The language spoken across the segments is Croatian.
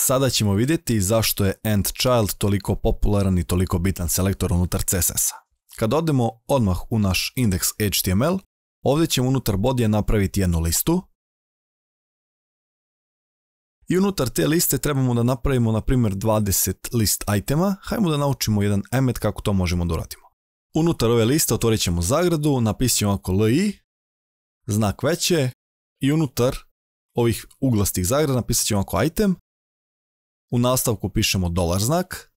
Sada ćemo vidjeti zašto je AntChild toliko popularan i toliko bitan selektor unutar CSS-a. Kad odemo odmah u naš index.html, ovdje ćemo unutar bodija napraviti jednu listu. I unutar te liste trebamo da napravimo, na primjer, 20 list itema. Hajmo da naučimo jedan emet kako to možemo da uradimo. Unutar ove liste otvorit ćemo zagradu, napisat ćemo ovako li, znak veće, i unutar ovih uglastih zagrada napisat ćemo ovako item. U nastavku pišemo $znak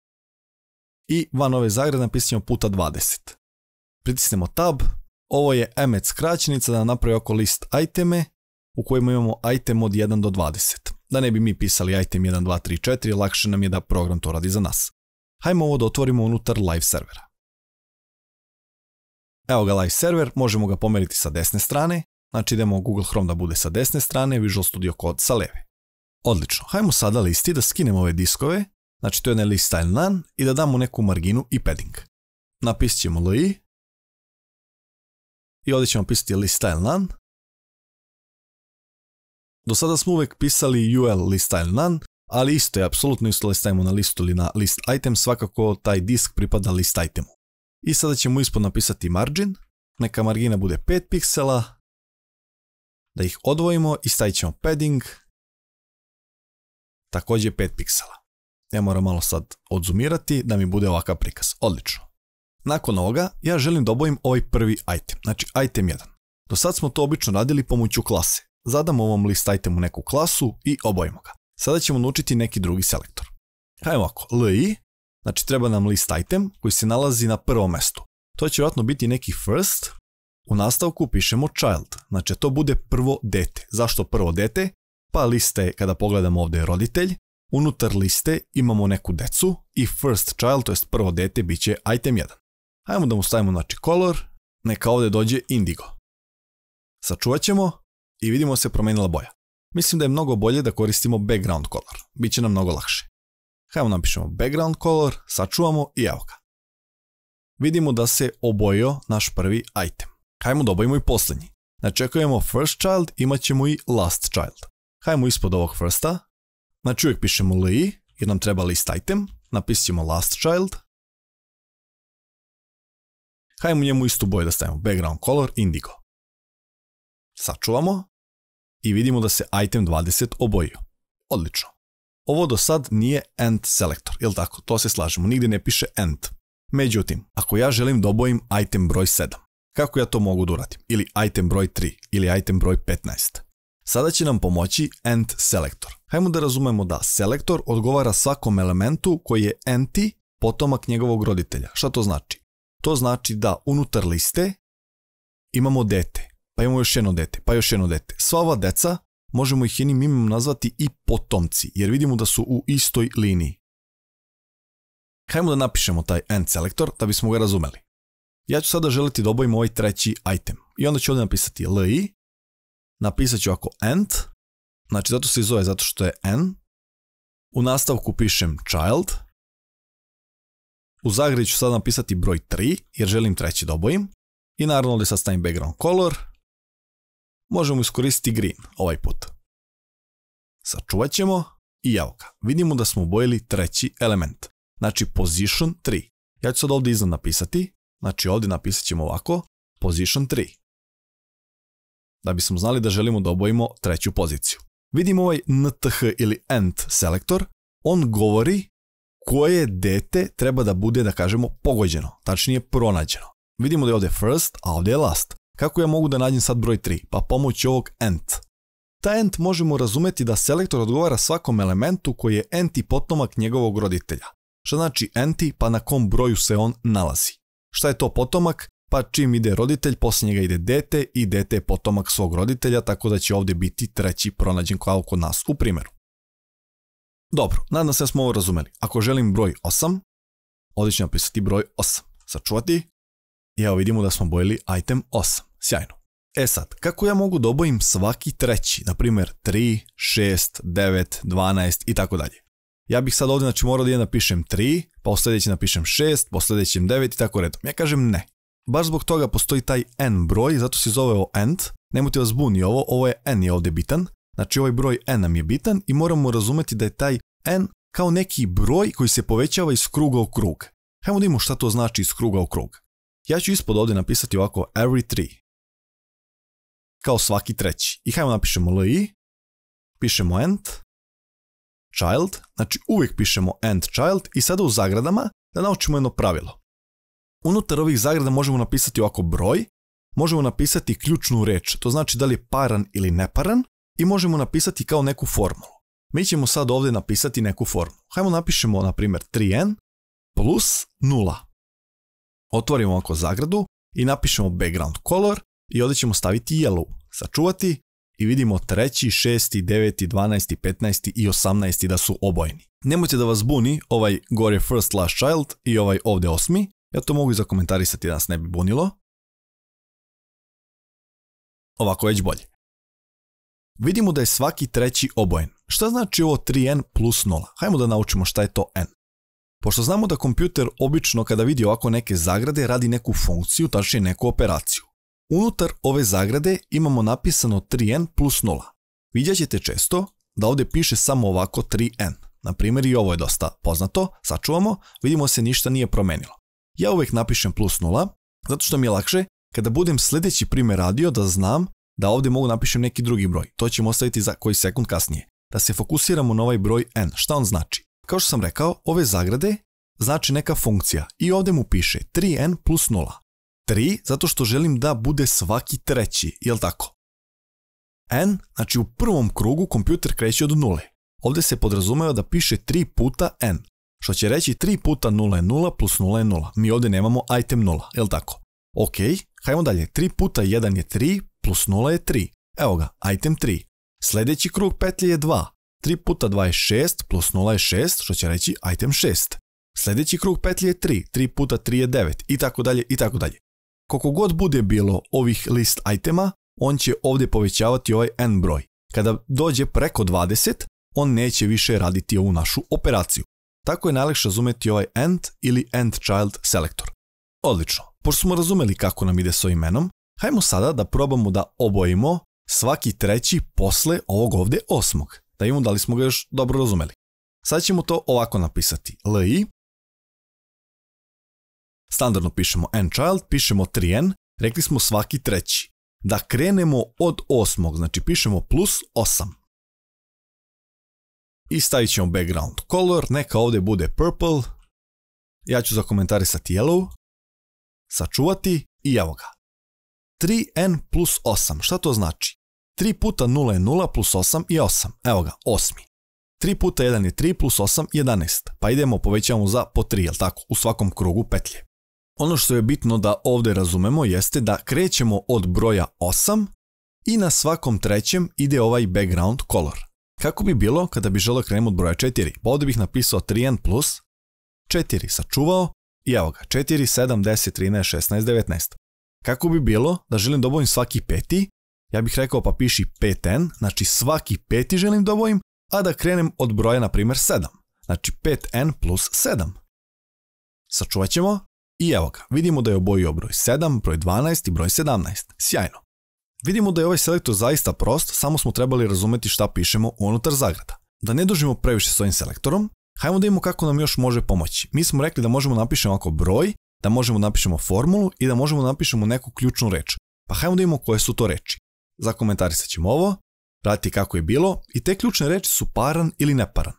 i van ove zagrade napisat ćemo puta 20. Pritisnemo tab, ovo je emet skraćenica da napravi oko list iteme u kojima imamo item od 1 do 20. Da ne bi mi pisali item 1, 2, 3, 4, lakše nam je da program to radi za nas. Hajmo ovo da otvorimo unutar live servera. Evo ga live server, možemo ga pomeriti sa desne strane, znači idemo Google Chrome da bude sa desne strane, Visual Studio Code sa leve. Odlično, hajmo sada listi da skinemo ove diskove, znači to je list style none, i da damo neku marginu i padding. Napisat ćemo li i ovdje ćemo pisati list style none. Do sada smo uvijek pisali ul list style none, ali isto je, apsolutno isto da stavimo na listu ili na list item, svakako taj disk pripada list itemu. I sada ćemo ispod napisati margin, neka margina bude 5 piksela, da ih odvojimo i stavit ćemo padding, također 5 piksela. Ja moram malo sad odzoomirati da mi bude ovakav prikaz. Odlično. Nakon ovoga ja želim da obojim ovaj prvi item, znači item 1. Do sad smo to obično radili pomoću klase. Zadamo ovom list itemu neku klasu i obojimo ga. Sada ćemo naučiti neki drugi selektor. Hajmo ovako, li, znači treba nam list item koji se nalazi na prvom mjestu. To će vjerojatno biti neki first. U nastavku pišemo child, znači to bude prvo dete. Zašto prvo dete? Pa liste, kada pogledamo ovdje je roditelj, unutar liste imamo neku decu i first child, to jest prvo dete, bit će item 1. Hajmo da mu stavimo znači color, neka ovdje dođe indigo. Sačuvat ćemo i vidimo se promijenila boja. Mislim da je mnogo bolje da koristimo background color, bit će nam mnogo lakše. Hajmo napišemo background color, sačuvamo i evo ga. Vidimo da se obojio naš prvi item. Hajmo da obojimo i posljednji. Znači ako imamo first child, imat ćemo i last child. Hajmo ispod ovog firsta, znači uvijek pišemo li, jer nam treba list item, napisat ćemo last child. Hajmo njemu istu boju da stavimo background color indigo. Sačuvamo i vidimo da se item 20 obojio. Odlično. Ovo do sad nije AND selektor, jel tako? To se slažemo, nigdje ne piše AND. Međutim, ako ja želim da obojim item broj 7, kako ja to mogu da uradim? Ili item broj 3, ili item broj 15. Sada će nam pomoći AND selektor. Hajmo da razumemo da selektor odgovara svakom elementu koji je anti potomak njegovog roditelja. Šta to znači? To znači da unutar liste imamo dete, pa imamo još jedno dete, pa još jedno dete. Sva ova deca možemo ih jednim imenom nazvati i potomci, jer vidimo da su u istoj liniji. Hajmo da napišemo taj AND selektor da bismo ga razumeli. Ja ću sada želiti da obojim ovaj treći item i onda ću ovdje napisati li, napisat ću ovako AND, znači zato se zove zato što je N, u nastavku pišem child, u zagradi ću sada napisati broj 3 jer želim treći da obojim i naravno ovdje sad stavim background color, možemo iskoristiti green ovaj put. Sačuvat ćemo i evo ga, vidimo da smo obojili treći element, znači position 3. Ja ću sad ovdje iznad napisati, znači ovdje napisat ćemo ovako, position 3. Da bismo znali da želimo da obojimo treću poziciju. Vidimo ovaj NTH ili AND selektor, on govori koje dete treba da bude, da kažemo, pogođeno, tačnije pronađeno. Vidimo da je ovdje first, a ovdje je last. Kako ja mogu da nađem sad broj 3? Pa pomoću ovog AND. Taj AND možemo razumjeti da selektor odgovara svakom elementu koji je anti potomak njegovog roditelja. Šta znači anti? Pa na kom broju se on nalazi. Šta je to potomak? Pa čim ide roditelj, poslije njega ide dete i dete je potomak svog roditelja, tako da će ovdje biti treći pronađen kao kod nas u primjeru. Dobro, nadam se da smo ovo razumeli. Ako želim broj 8, ovdje ću napisati broj 8. Sačuvati. I evo vidimo da smo obojili item 8. Sjajno. E sad, kako ja mogu da obojim svaki treći, na primjer 3, 6, 9, 12 i tako dalje. Ja bih sad ovdje morao da ja napišem 3, pa u sljedeći napišem 6, pa u sljedećem 9 i tako redom. Ja kažem ne. Baš zbog toga postoji taj n broj, zato se zove ovo AND. Nemojte vas buni ovo je n je ovdje bitan. Znači ovaj broj n nam je bitan i moramo razumjeti da je taj n kao neki broj koji se povećava iz kruga u krug. Hajmo da imamo šta to znači iz kruga u krug. Ja ću ispod ovdje napisati ovako every 3. Kao svaki treći. I hajmo napišemo li, pišemo end, child, znači uvijek pišemo end child i sada u zagradama da naučimo jedno pravilo. Unutar ovih zagrada možemo napisati ovako broj, možemo napisati ključnu reč, to znači da li je paran ili neparan i možemo napisati kao neku formulu. Mi ćemo sad ovdje napisati neku formulu. Hajmo napišemo na primjer 3n plus 0. Otvorimo ovako zagradu i napišemo background color i ovdje ćemo staviti yellow, sačuvati i vidimo 3., 6., 9., 12., 15. i 18. da su obojeni. Nemojte da vas buni ovaj gore first last child i ovaj ovdje 8. Ja to mogu i zakomentarisati da nas ne bi bunilo. Ovako već bolje. Vidimo da je svaki treći obojen. Šta znači ovo 3n plus 0? Hajmo da naučimo šta je to n. Pošto znamo da kompjuter obično kada vidi ovako neke zagrade radi neku funkciju, tačnije neku operaciju. Unutar ove zagrade imamo napisano 3n plus 0. Vidjet ćete često da ovdje piše samo ovako 3n. Naprimjer i ovo je dosta poznato, sačuvamo, vidimo se ništa nije promenilo. Ja uvijek napišem plus 0, zato što mi je lakše kada budem sljedeći primjer radio da znam da ovdje mogu napišem neki drugi broj. To ćemo ostaviti za koji sekund kasnije. Da se fokusiramo na ovaj broj n. Šta on znači? Kao što sam rekao, ove zagrade znači neka funkcija i ovdje mu piše 3n plus 0. 3 zato što želim da bude svaki treći, jel tako? N, znači u prvom krugu kompjuter kreće od 0. Ovdje se podrazumeva da piše 3 puta n, što će reći 3 puta 0 je 0 plus 0 je 0. Mi ovdje nemamo item 0, jel tako? Ok, hajmo dalje. 3 puta 1 je 3 plus 0 je 3. Evo ga, item 3. Sljedeći krug petlje je 2. 3 puta 2 je 6 plus 0 je 6, što će reći item 6. Sljedeći krug petlje je 3. 3 puta 3 je 9 i tako dalje i tako dalje. Koliko god bude bilo ovih list itema, on će ovdje povećavati ovaj n broj. Kada dođe preko 20, on neće više raditi ovu našu operaciju. Tako je najlakše razumjeti ovaj end ili end child selektor. Odlično. Pošto smo razumjeli kako nam ide s ovim imenom, hajmo sada da probamo da obojimo svaki treći posle ovog ovdje 8. Da imamo da li smo ga još dobro razumjeli. Sad ćemo to ovako napisati. Li. Standardno pišemo n child, pišemo 3n, rekli smo svaki treći. Da krenemo od 8. Znači pišemo plus 8. I stavit ćemo background color, neka ovdje bude purple. Ja ću zakomentarisati yellow. Sačuvati i evo ga. 3n plus 8. Šta to znači? 3 puta 0 je 0 plus 8 je 8. Evo ga, 8. 3 puta 1 je 3 plus 8 je 11. Pa idemo, povećavamo za po 3, jel tako? U svakom krugu petlje. Ono što je bitno da ovdje razumemo jeste da krećemo od broja 8 i na svakom trećem ide ovaj background color. Kako bi bilo kada bi želio krenuti od broja 4? Pa ovdje bih napisao 3n plus 4, sačuvao i evo ga, 4, 7, 10, 13, 16, 19. Kako bi bilo da želim da obojim svaki peti? Ja bih rekao pa piši 5n, znači svaki peti želim da obojim, a da krenem od broja na primjer 7. Znači 5n plus 7. Sačuvat ćemo i evo ga, vidimo da je obojio broj 7, broj 12 i broj 17. Sjajno. Vidimo da je ovaj selektor zaista prost, samo smo trebali razumjeti šta pišemo unutar zagrada. Da ne dužimo previše s ovim selektorom, hajmo da imamo kako nam još može pomoći. Mi smo rekli da možemo napišemo ovako broj, da možemo napišemo formulu i da možemo napišemo neku ključnu reč. Pa hajmo da imamo koje su to reči. Zakomentarisat ćemo ovo, pratiti kako je bilo i te ključne reči su paran ili neparan.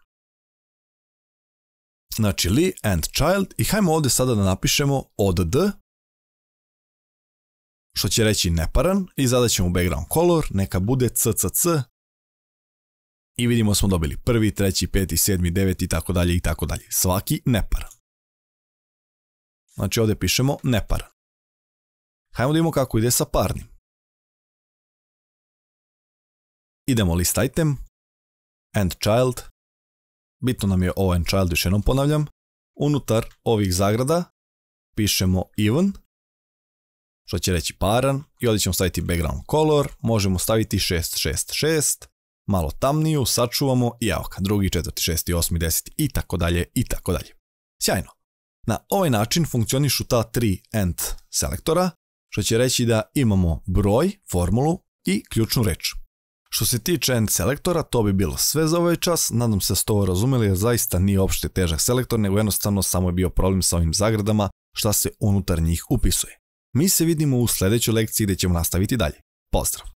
Znači li and child i hajmo ovdje sada da napišemo odd, što će reći neparan i zadat ćemo background color, neka bude ccc i vidimo smo dobili 1., 3., 5., 7., 9. i tako dalje i tako dalje. Svaki neparan. Znači ovdje pišemo neparan. Hajmo da imamo kako ide sa parnim. Idemo list item, and child, bitno nam je ovo and child, još jednom ponavljam, unutar ovih zagrada pišemo even, što će reći paran i ovdje ćemo staviti background color, možemo staviti 666, malo tamniju, sačuvamo i evo ga, 2., 4., 6., 8., 10. i tako dalje i tako dalje. Sjajno. Na ovaj način funkcionišu ta 3 and selektora, što će reći da imamo broj, formulu i ključnu reč. Što se tiče end selektora, to bi bilo sve za ovaj čas. Nadam se da ste ovo razumeli, jer zaista nije uopšte težak selektor, nego jednostavno samo je bio problem sa ovim zagradama šta se unutar njih upisuje. Mi se vidimo u sljedećoj lekciji gdje ćemo nastaviti dalje. Pozdrav!